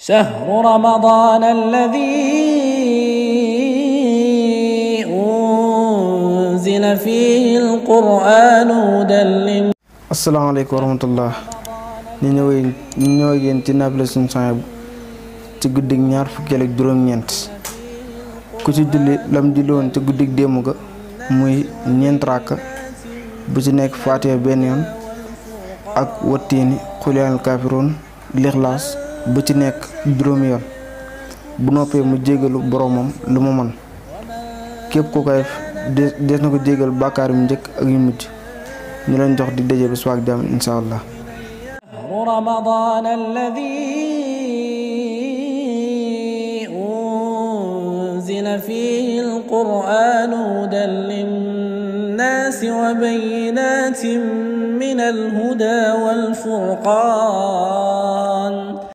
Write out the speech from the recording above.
شهر رمضان الذي أنزل فيه القرآن هدى للناس. السلام عليكم ورحمة الله. ñoo yeen ci nable sun saay ci guddig ñaar fukkel ak juroom ñent ku ci julli lam julli won ci guddig demu ga muy ñent rak bu ci nek fatiha ben yon ak watini khulal kafirun l'ikhlas bu ci nek juroom yon bu noppé mu jégalu boromam lu mu man képp ko koy des na ko jégal bakkar mu ñëk ak yu mujj ñu leen jox di dajé bu swak jam inshallah. رمضان الذي أنزل فيه القرآن هدى للناس وبينات من الهدى والفرقان